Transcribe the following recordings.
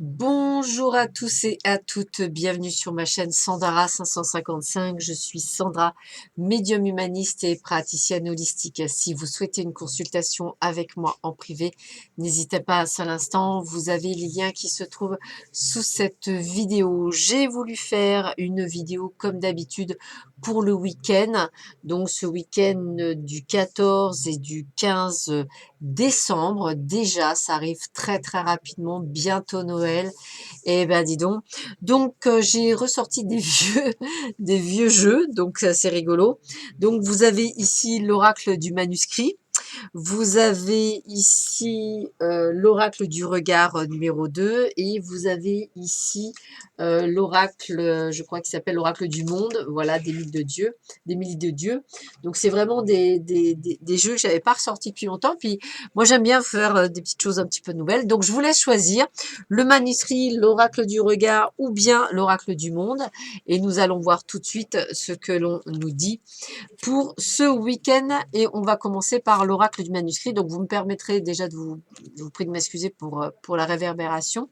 Bonjour à tous et à toutes, bienvenue sur ma chaîne Sandara 555. Je suis Sandra, médium humaniste et praticienne holistique. Si vous souhaitez une consultation avec moi en privé, n'hésitez pas un seul instant. Vous avez les liens qui se trouvent sous cette vidéo. J'ai voulu faire une vidéo comme d'habitude pour le week-end. Donc ce week-end du 14 et du 15 décembre. Déjà, ça arrive très très rapidement, bientôt Noël. Et ben dis donc. Donc j'ai ressorti des vieux, des vieux jeux, donc c'est rigolo. Donc vous avez ici l'oracle du manuscrit. Vous avez ici l'oracle du regard numéro 2 et vous avez ici l'oracle, je crois qu'il s'appelle l'oracle du monde, voilà, des mythes de Dieu, des mythes de Dieu. Donc c'est vraiment des jeux que j'avais pas ressortis depuis longtemps. Puis moi j'aime bien faire des petites choses un petit peu nouvelles. Donc je vous laisse choisir le manuscrit, l'oracle du regard ou bien l'oracle du monde. Et nous allons voir tout de suite ce que l'on nous dit pour ce week-end et on va commencer par l'oracle du manuscrit. Donc vous me permettrez déjà je vous prie de m'excuser pour la réverbération.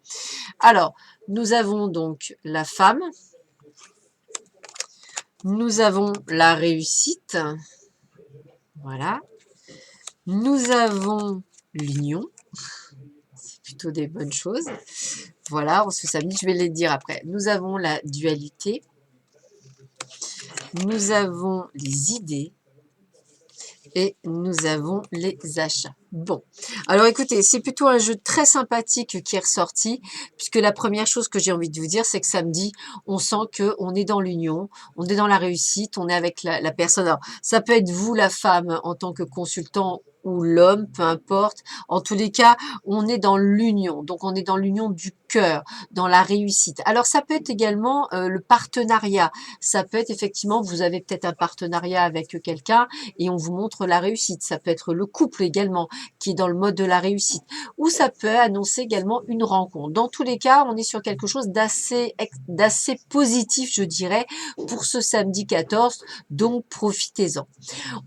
Alors, nous avons donc la femme, nous avons la réussite, voilà, nous avons l'union, c'est plutôt des bonnes choses, voilà, on se samedi, je vais les dire après. Nous avons la dualité, nous avons les idées, et nous avons les achats. Bon, alors écoutez, c'est plutôt un jeu très sympathique qui est ressorti, puisque la première chose que j'ai envie de vous dire, c'est que samedi, on sent qu'on est dans l'union, on est dans la réussite, on est avec la personne. Alors, ça peut être vous, la femme, en tant que consultant, ou l'homme, peu importe. En tous les cas, on est dans l'union. Donc, on est dans l'union du cœur, dans la réussite. Alors, ça peut être également le partenariat. Ça peut être effectivement, vous avez peut-être un partenariat avec quelqu'un et on vous montre la réussite. Ça peut être le couple également qui est dans le mode de la réussite. Ou ça peut annoncer également une rencontre. Dans tous les cas, on est sur quelque chose d'assez positif, je dirais, pour ce samedi 14. Donc, profitez-en.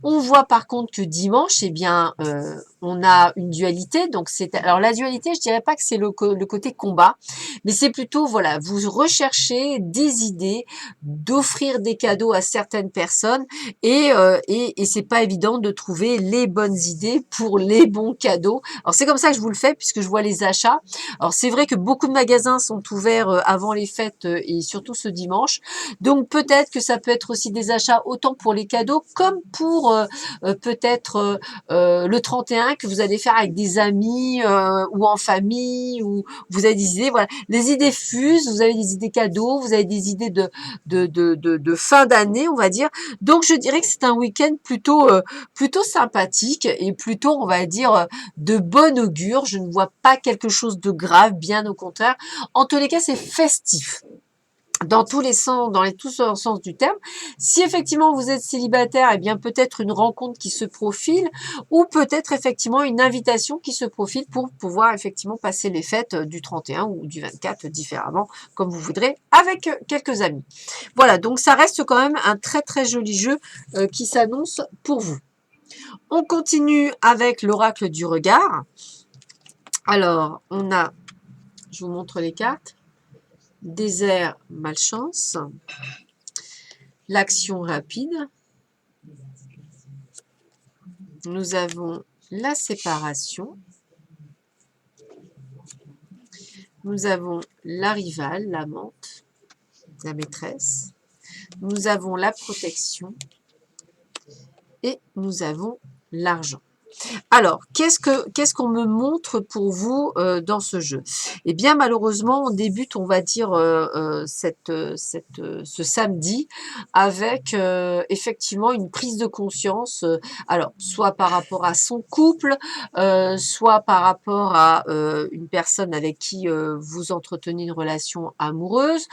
On voit par contre que dimanche, eh bien, on a une dualité. Donc, alors la dualité, je dirais pas que c'est le côté combat, mais c'est plutôt, voilà, vous recherchez des idées, d'offrir des cadeaux à certaines personnes et c'est pas évident de trouver les bonnes idées pour les bons cadeaux. Alors, c'est comme ça que je vous le fais puisque je vois les achats. Alors, c'est vrai que beaucoup de magasins sont ouverts avant les fêtes et surtout ce dimanche. Donc, peut-être que ça peut être aussi des achats autant pour les cadeaux comme pour peut-être le 31 que vous allez faire avec des amis ou en famille ou vous avez des idées. Voilà, les idées fusent, vous avez des idées cadeaux, vous avez des idées de fin d'année, on va dire. Donc, je dirais que c'est un week-end plutôt sympathique et plutôt, on va dire, de bon augure. Je ne vois pas quelque chose de grave, bien au contraire. En tous les cas, c'est festif dans tous les sens, tous les sens du terme. Si effectivement vous êtes célibataire, eh bien peut-être une rencontre qui se profile ou peut-être effectivement une invitation qui se profile pour pouvoir effectivement passer les fêtes du 31 ou du 24 différemment, comme vous voudrez, avec quelques amis. Voilà, donc ça reste quand même un très très joli jeu qui s'annonce pour vous. On continue avec l'oracle du regard. Alors, on a, je vous montre les cartes. Désert, malchance, l'action rapide, nous avons la séparation, nous avons la rivale, l'amante, la maîtresse, nous avons la protection et nous avons l'argent. Alors, qu'est-ce qu'on me montre pour vous dans ce jeu? Eh bien, malheureusement, on débute, on va dire, ce samedi avec effectivement une prise de conscience. Alors, soit par rapport à son couple, soit par rapport à une personne avec qui vous entretenez une relation amoureuse,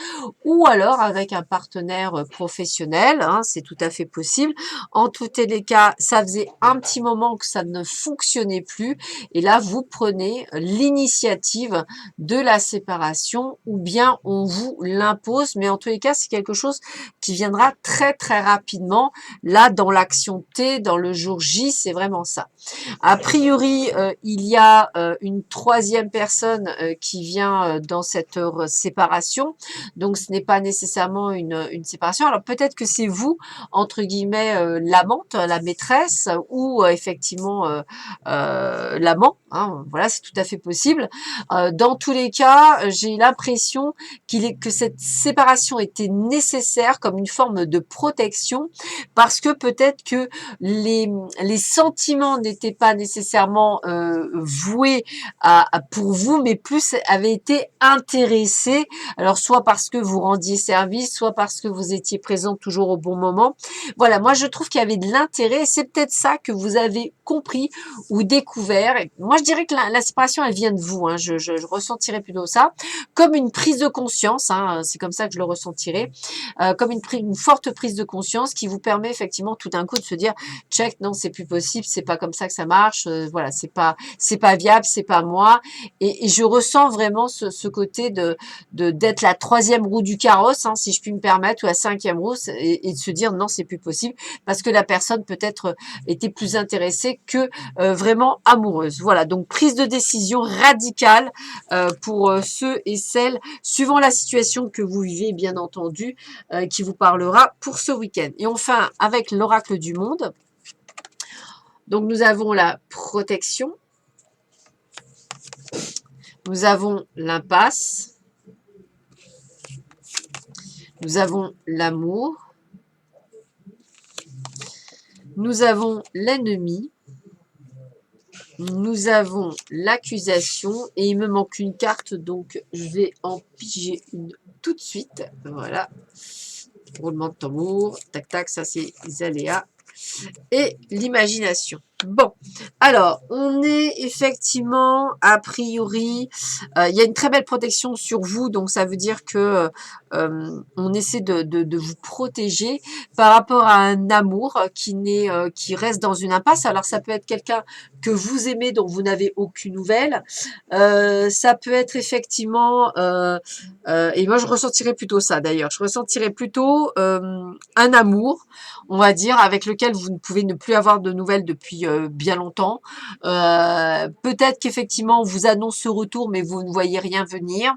ou alors avec un partenaire professionnel. Hein, c'est tout à fait possible. En tous les cas, ça faisait un petit moment que ça ne fonctionnait plus. Et là, vous prenez l'initiative de la séparation ou bien on vous l'impose. Mais en tous les cas, c'est quelque chose qui viendra très, très rapidement. Là, dans l'action T, dans le jour J, c'est vraiment ça. A priori, il y a une troisième personne qui vient dans cette séparation. Donc, ce n'est pas nécessairement une séparation. Alors, peut-être que c'est vous, entre guillemets, l'amante, la maîtresse, ou effectivement l'amant. Hein, voilà, c'est tout à fait possible. Dans tous les cas, j'ai l'impression que cette séparation était nécessaire comme une forme de protection parce que peut-être que les sentiments n'étaient pas nécessairement voués pour vous, mais plus avaient été intéressés. Alors, soit parce que vous rendiez service, soit parce que vous étiez présent toujours au bon moment. Voilà, moi, je trouve qu'il y avait de l'intérêt. C'est peut-être ça que vous avez compris ou découvert. Et moi, je dirais que la séparation, elle vient de vous. Hein. Je ressentirais plutôt ça comme une prise de conscience. Hein. C'est comme ça que je le ressentirais. Comme une forte prise de conscience qui vous permet effectivement tout d'un coup de se dire check, non, c'est plus possible, c'est pas comme ça que ça marche, voilà, c'est pas viable, c'est pas moi. Et je ressens vraiment ce côté d'être la troisième roue du carrosse, hein, si je puis me permettre, ou la cinquième roue, et de se dire non, c'est plus possible, parce que la personne peut-être était plus intéressée que vraiment amoureuse. Voilà, donc prise de décision radicale pour ceux et celles, suivant la situation que vous vivez, bien entendu, qui vous parlera pour ce week-end. Et enfin, avec l'oracle du monde, donc nous avons la protection, nous avons l'impasse, nous avons l'amour, nous avons l'ennemi, nous avons l'accusation et il me manque une carte, donc je vais en piger une tout de suite. Voilà, roulement de tambour, tac tac, ça c'est les aléas. Et l'imagination. Bon, alors, on est effectivement, a priori, il y a une très belle protection sur vous, donc ça veut dire que on essaie de vous protéger par rapport à un amour qui reste dans une impasse. Alors, ça peut être quelqu'un que vous aimez, dont vous n'avez aucune nouvelle. Ça peut être effectivement, et moi je ressentirais plutôt ça d'ailleurs, je ressentirais plutôt un amour, on va dire, avec lequel vous ne pouvez ne plus avoir de nouvelles depuis bien longtemps. Peut-être qu'effectivement, on vous annonce ce retour, mais vous ne voyez rien venir.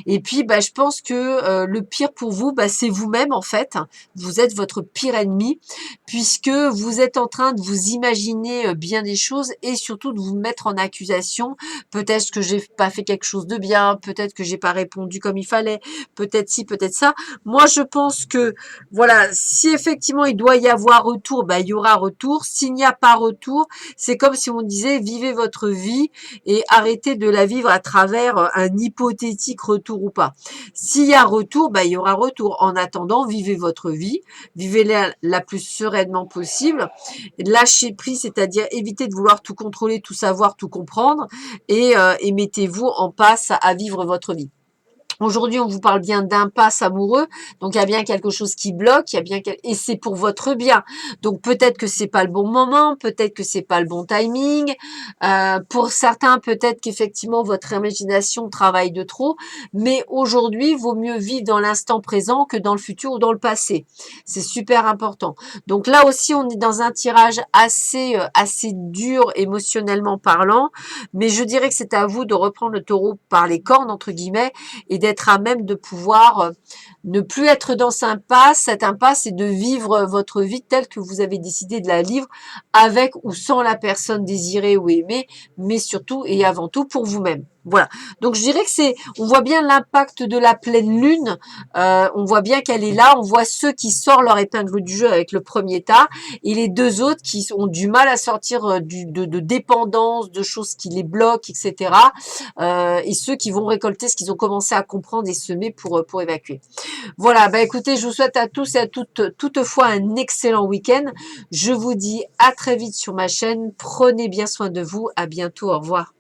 Et puis, bah, je pense que le pire pour vous, bah, c'est vous-même, en fait. Vous êtes votre pire ennemi, puisque vous êtes en train de vous imaginer bien des choses et surtout de vous mettre en accusation. Peut-être que j'ai pas fait quelque chose de bien, peut-être que j'ai pas répondu comme il fallait, peut-être ci, peut-être ça. Moi, je pense que, voilà, si effectivement il doit y avoir retour, bah, il y aura retour. S'il n'y a pas retour, c'est comme si on disait vivez votre vie et arrêtez de la vivre à travers un hypothétique retour ou pas. S'il y a retour, bah, il y aura retour. En attendant, vivez votre vie, vivez-la la plus sereinement possible. Lâchez prise, c'est-à-dire évitez de vouloir tout contrôler, tout savoir, tout comprendre et mettez-vous en passe à vivre votre vie. Aujourd'hui, on vous parle bien d'impasse amoureux, donc il y a bien quelque chose qui bloque, il y a bien et c'est pour votre bien. Donc peut-être que c'est pas le bon moment, peut-être que c'est pas le bon timing. Pour certains, peut-être qu'effectivement votre imagination travaille de trop, mais aujourd'hui, vaut mieux vivre dans l'instant présent que dans le futur ou dans le passé. C'est super important. Donc là aussi, on est dans un tirage assez dur émotionnellement parlant, mais je dirais que c'est à vous de reprendre le taureau par les cornes entre guillemets et d'être à même de pouvoir ne plus être dans cette impasse et de vivre votre vie telle que vous avez décidé de la vivre avec ou sans la personne désirée ou aimée, mais surtout et avant tout pour vous-même. Voilà. Donc je dirais que on voit bien l'impact de la pleine lune. On voit bien qu'elle est là. On voit ceux qui sortent leur épingle du jeu avec le premier tas et les deux autres qui ont du mal à sortir de dépendance, de choses qui les bloquent, etc. Et ceux qui vont récolter ce qu'ils ont commencé à comprendre et semer pour évacuer. Voilà. Bah écoutez, je vous souhaite à tous et à toutes toutefois un excellent week-end. Je vous dis à très vite sur ma chaîne. Prenez bien soin de vous. À bientôt. Au revoir.